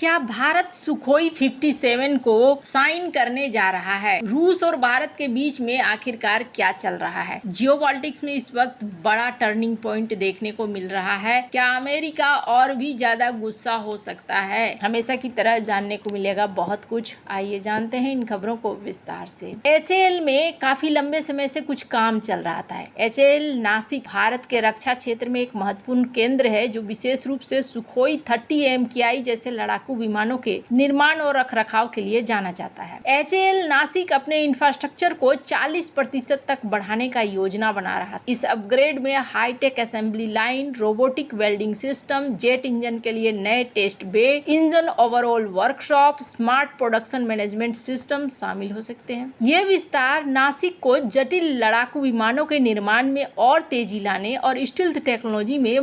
क्या भारत सुखोई 57 को साइन करने जा रहा है? रूस और भारत के बीच में आखिरकार क्या चल रहा है? जियोपॉलिटिक्स में इस वक्त बड़ा टर्निंग पॉइंट देखने को मिल रहा है। क्या अमेरिका और भी ज्यादा गुस्सा हो सकता है? हमेशा की तरह जानने को मिलेगा बहुत कुछ। आइए जानते हैं इन खबरों को विस्तार से। HAL में काफी लंबे समय से कुछ काम चल रहा था। HAL नासिक भारत के रक्षा क्षेत्र में एक महत्वपूर्ण केंद्र है जो विशेष रूप से सुखोई 30 MKI जैसे लड़ाकू विमानों के निर्माण और रखरखाव के लिए जाना जाता है। HAL नासिक अपने इंफ्रास्ट्रक्चर को 40% तक बढ़ाने का योजना बना रहा है। इस अपग्रेड में high tech assembly line, robotic welding system, jet engine के लिए नए test bay, engine overall workshop, smart production management system शामिल हो सकते हैं। ये विस्तार नासिक को जटिल लड़ाकू विमानों के निर्माण में और तेजी लाने और स्टील्थ टेक्नोलॉजी में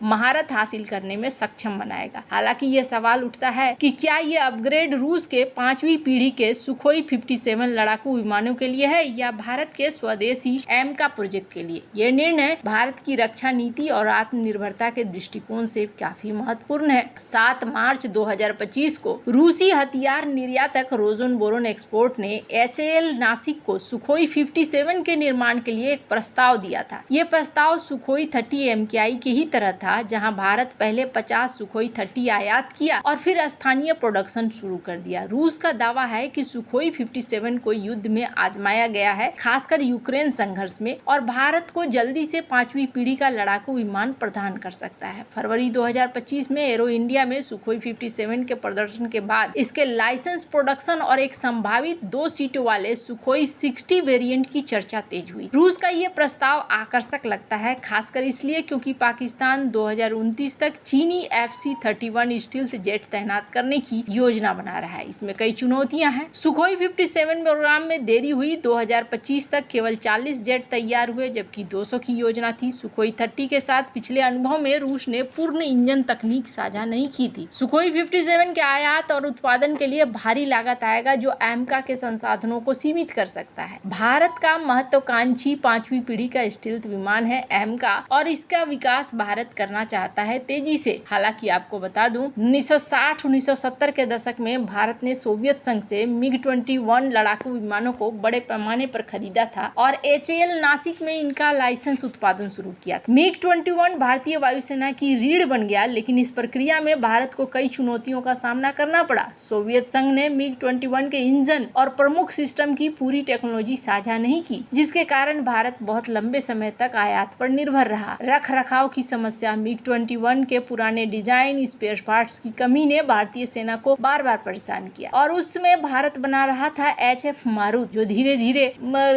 महारत हासिल करने में सक्षम बनाएगा। हालांकि ये सवाल उठता है कि क्या ये अपग्रेड रूस के 5वीं पीढ़ी के सुखोई 57 लड़ाकू विमानों के लिए है या भारत के स्वदेशी एमका प्रोजेक्ट के लिए। ये निर्णय भारत की रक्षा नीति और आत्मनिर्भरता के दृष्टिकोण से काफी महत्वपूर्ण है। 7 मार्च 2025 को रूसी हथियार निर्यातक रोजनबोरोन एक्सपोर्ट ने HAL नासिक को सुखोई 57 के निर्माण के लिए एक प्रस्ताव दिया था। ये प्रस्ताव सुखोई 30 MKI की ही तरह था, जहां भारत पहले 50 सुखोई 30 आयात किया और फिर स्थानीय प्रोडक्शन शुरू कर दिया। रूस का दावा है कि सुखोई 57 को युद्ध में आजमाया गया है, खासकर यूक्रेन संघर्ष में, और भारत को जल्दी से 5वीं पीढ़ी का लड़ाकू विमान प्रदान कर सकता है। फरवरी 2025 में एरो इंडिया में सुखोई 57 के प्रदर्शन के बाद इसके लाइसेंस, प्रोडक्शन और एक संभावित 2 सीटों वाले सुखोई 60 वेरिएंट की चर्चा तेज हुई। रूस का ये प्रस्ताव आकर्षक लगता है, खासकर इसलिए क्योंकि पाकिस्तान 2029 तक चीनी FC-31 स्टील्थ जेट तैनात करने की योजना बना रहा है। इसमें कई चुनौतियां हैं। सुखोई 57 प्रोग्राम में देरी हुई। 2025 तक केवल 40 जेट तैयार हुए, जबकि 200 की योजना थी। सुखोई 30 के साथ पिछले अनुभव में रूस ने पूर्ण इंजन तकनीक साझा नहीं की थी। सुखोई 57 के आयात और उत्पादन के लिए भारी लागत आएगा, जो एमका के संसाधनों को सीमित कर सकता है। भारत का महत्वाकांक्षी 5वीं पीढ़ी का स्टील्थ विमान है एमका, और इसका विकास भारत करना चाहता है तेजी से। हालांकि आपको बता दूं, 1960-1970 के दशक में भारत ने सोवियत संघ से MiG-21 लड़ाकू विमानों को बड़े पैमाने पर खरीदा था और HAL नासिक में इनका लाइसेंस उत्पादन शुरू किया था। MiG-21 भारतीय वायुसेना की रीढ़ बन गया, लेकिन इस प्रक्रिया में भारत को कई चुनौतियों का सामना करना पड़ा। सोवियत संघ ने MiG-21 के इंजन और प्रमुख सिस्टम की पूरी टेक्नोलॉजी साझा नहीं की, जिसके कारण भारत बहुत लंबे समय तक आयात पर निर्भर रहा। रख रखाव की समस्या, MiG-21 के पुराने डिजाइन, स्पेयर पार्ट्स की कमी ने भारतीय सेना को बार बार परेशान किया, और उसमें भारत बना रहा था HF मारुत, जो धीरे धीरे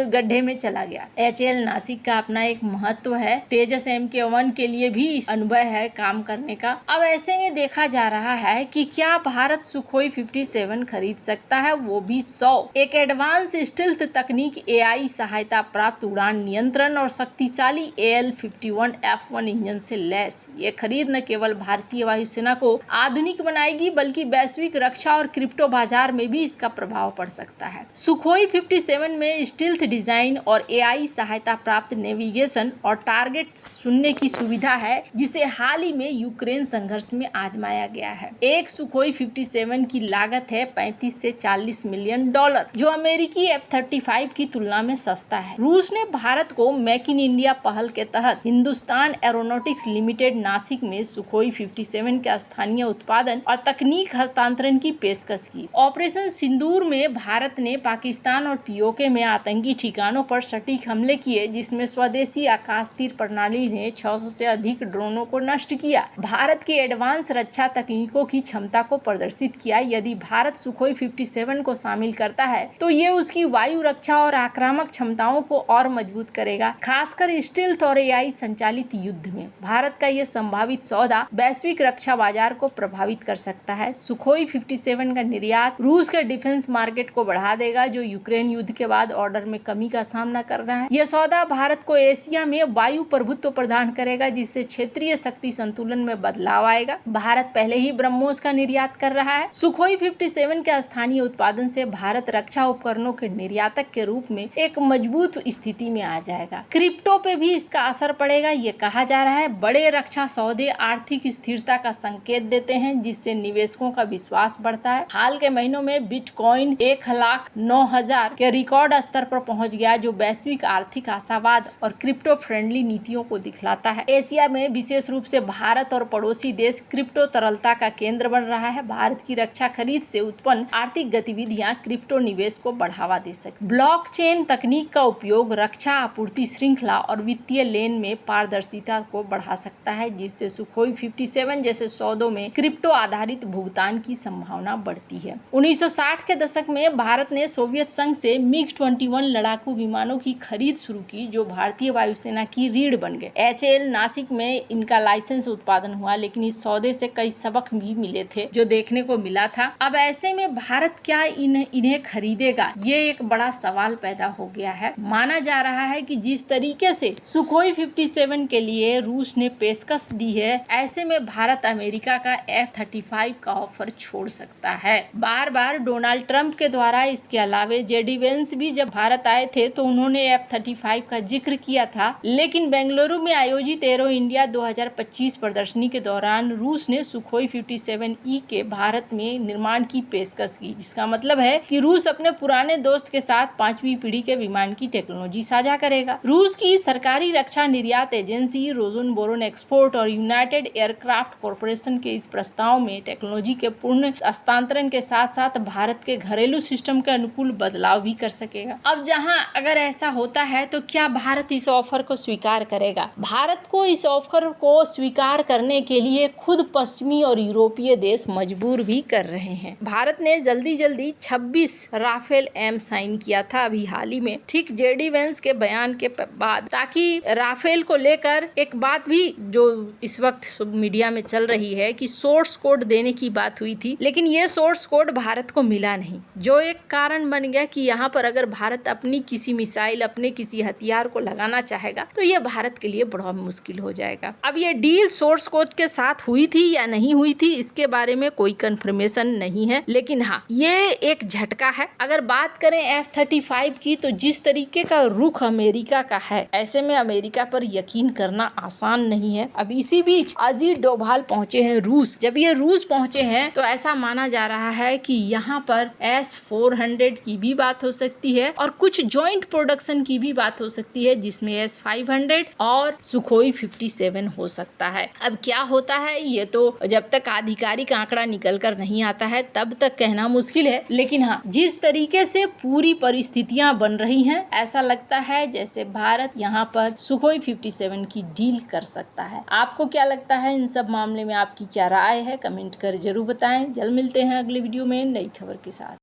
गड्ढे में चला गया। HAL नासिक का अपना एक महत्व है। तेजस MK1 के लिए भी अनुभव है काम करने का। अब ऐसे में देखा जा रहा है कि क्या भारत सुखोई 57 खरीद सकता है, वो भी 100। एक एडवांस स्टील्थ तकनीक, AI सहायता प्राप्त उड़ान नियंत्रण और शक्तिशाली AL-51F1 इंजन से लैस। ये खरीद न केवल भारतीय वायुसेना को आधुनिक बनाएगी, बल्कि वैश्विक रक्षा और क्रिप्टो बाजार में भी इसका प्रभाव पड़ सकता है। सुखोई 57 में स्टील्थ डिजाइन और AI सहायता प्राप्त नेविगेशन और टारगेट चुनने की सुविधा है, जिसे हाल ही में यूक्रेन संघर्ष में आजमाया गया है। एक सुखोई 57 की लागत है $35 से $40 मिलियन, जो अमेरिकी F-35 की तुलना में सस्ता है। रूस ने भारत को मेक इन इंडिया पहल के तहत हिंदुस्तान एरोनॉटिक्स लिमिटेड नासिक में सुखोई 57 के स्थानीय उत्पादन और तकनीक हस्तांतरण की पेशकश की। ऑपरेशन सिंदूर में भारत ने पाकिस्तान और POK में आतंकी ठिकानों पर सटीक हमले किए, जिसमें स्वदेशी आकाश तीर प्रणाली ने 600 से अधिक ड्रोनों को नष्ट किया। भारत की एडवांस रक्षा तकनीकों की क्षमता को प्रदर्शित किया। यदि भारत सुखोई 57 को शामिल करता है तो ये उसकी वायु रक्षा और आक्रामक क्षमताओं को और मजबूत करेगा, खासकर स्टील्थ और AI संचालित युद्ध में। भारत का ये संभावित सौदा वैश्विक रक्षा बाजार को प्रभावित कर सकता है। सुखोई 57 का निर्यात रूस के डिफेंस मार्केट को बढ़ा देगा, जो यूक्रेन युद्ध के बाद ऑर्डर में कमी का सामना कर रहा है। यह सौदा भारत को एशिया में वायु प्रभुत्व प्रदान करेगा, जिससे क्षेत्रीय शक्ति संतुलन में बदलाव आएगा। भारत पहले ही ब्रह्मोस का निर्यात कर रहा है। सुखोई 57 के स्थानीय उत्पादन से भारत रक्षा उपकरणों के निर्यातक के रूप में एक मजबूत स्थिति में आ जाएगा। क्रिप्टो पे भी इसका असर पड़ेगा। ये कहा जा रहा है बड़े रक्षा सौदे आर्थिक स्थिरता का संकेत देते हैं, जिससे निवेशकों का विश्वास बढ़ता है। हाल के महीनों में बिटकॉइन 1,09,000 के रिकॉर्ड स्तर पर पहुंच गया, जो वैश्विक आर्थिक आशावाद और क्रिप्टो फ्रेंडली नीतियों को दिखलाता है। एशिया में विशेष रूप से भारत और पड़ोसी देश क्रिप्टो तरलता का केंद्र बन रहा है। भारत की रक्षा खरीद से उत्पन्न आर्थिक गतिविधियां क्रिप्टो निवेश को बढ़ावा दे सकती। ब्लॉकचेन तकनीक का उपयोग रक्षा, आपूर्ति श्रृंखला और वित्तीय लेन में पारदर्शिता को बढ़ा सकता है, जिससे सुखोई 57 जैसे सौदों में क्रिप्टो आधारित भुगतान की संभावना बढ़ती है। 1960 के दशक में भारत ने सोवियत संघ से MiG-21 लड़ाकू विमानों की खरीद शुरू की, जो भारतीय वायुसेना की रीढ़ बन गए। HAL नासिक में इनका लाइसेंस उत्पादन हुआ, लेकिन इस सौदे से कई सबक भी मिले थे जो देखने को मिला था। अब ऐसे में भारत क्या इन्हें खरीदेगा, ये एक बड़ा सवाल पैदा हो गया है। माना जा रहा है कि जिस तरीके से सुखोई 57 के लिए रूस ने पेशकश दी है, ऐसे में भारत अमेरिका का F-35 का ऑफर छोड़ सकता है। बार बार डोनाल्ड ट्रंप के द्वारा इसके अलावे JD Vance भी जब भारत आए थे तो उन्होंने F-35 का जिक्र किया था, लेकिन बेंगलुरु में आयोजित एरो इंडिया 2025 प्रदर्शनी के दौरान रूस ने सुखोई 57E के भारत में निर्माण की पेशकश की, जिसका मतलब है कि रूस अपने पुराने दोस्त के साथ 5वीं पीढ़ी के विमान की टेक्नोलॉजी साझा करेगा। रूस की सरकारी रक्षा निर्यात एजेंसी रोजनबोरोन एक्सपोर्ट और यूनाइटेड एयरक्राफ्ट कॉरपोरेशन के इस प्रस्ताव में टेक्नोलॉजी के पूर्ण हस्तांतरण के साथ साथ भारत के घरेलू सिस्टम के अनुकूल बदलाव भी कर सकेगा। अब जहां अगर ऐसा होता है तो क्या भारत इस ऑफर को स्वीकार करेगा? भारत को इस ऑफर को स्वीकार करने के लिए खुद पश्चिमी और यूरोपीय देश मजबूर भी कर रहे हैं। भारत ने जल्दी 26 राफेल एम साइन किया था अभी हाल ही में, ठीक JD Vance के बयान के बाद, ताकि राफेल को लेकर एक बात भी जो इस वक्त मीडिया में चल रही है कि सोर्स कोड देने की बात हुई थी, लेकिन ये सोर्स कोड भारत को मिला नहीं, जो एक कारण बन गया कि यहाँ पर अगर भारत अपनी किसी मिसाइल, अपने किसी हथियार को लगाना चाहेगा तो ये भारत के लिए बड़ा मुश्किल हो जाएगा। अब ये डील सोर्स कोड के साथ हुई थी या नहीं हुई थी, इसके बारे में कोई कंफर्मेशन नहीं है, लेकिन हाँ, ये एक झटका है। अगर बात करें F-35 की, तो जिस तरीके का रुख अमेरिका का है, ऐसे में अमेरिका पर यकीन करना आसान नहीं है। अब इसी बीच अजीत डोभाल पहुंचे हैं रूस। जब ये रूस पहुंचे हैं तो ऐसा माना जा रहा है कि यहाँ पर S-400 की भी बात हो सकती है और कुछ जॉइंट प्रोडक्शन की भी बात हो सकती है, जिसमें S-500 और सुखोई 57 हो सकता है। अब क्या होता है ये तो जब तक आधिकारिक आंकड़ा निकल कर नहीं आता है तब तक कहना मुश्किल है, लेकिन हाँ, जिस तरीके से पूरी परिस्थितियां बन रही हैं, ऐसा लगता है जैसे भारत यहाँ पर सुखोई 57 की डील कर सकता है। आपको क्या लगता है इन सब मामले में? आपकी क्या राय है? कमेंट कर जरूर बताएं। जल्द मिलते हैं अगले वीडियो में नई खबर के साथ।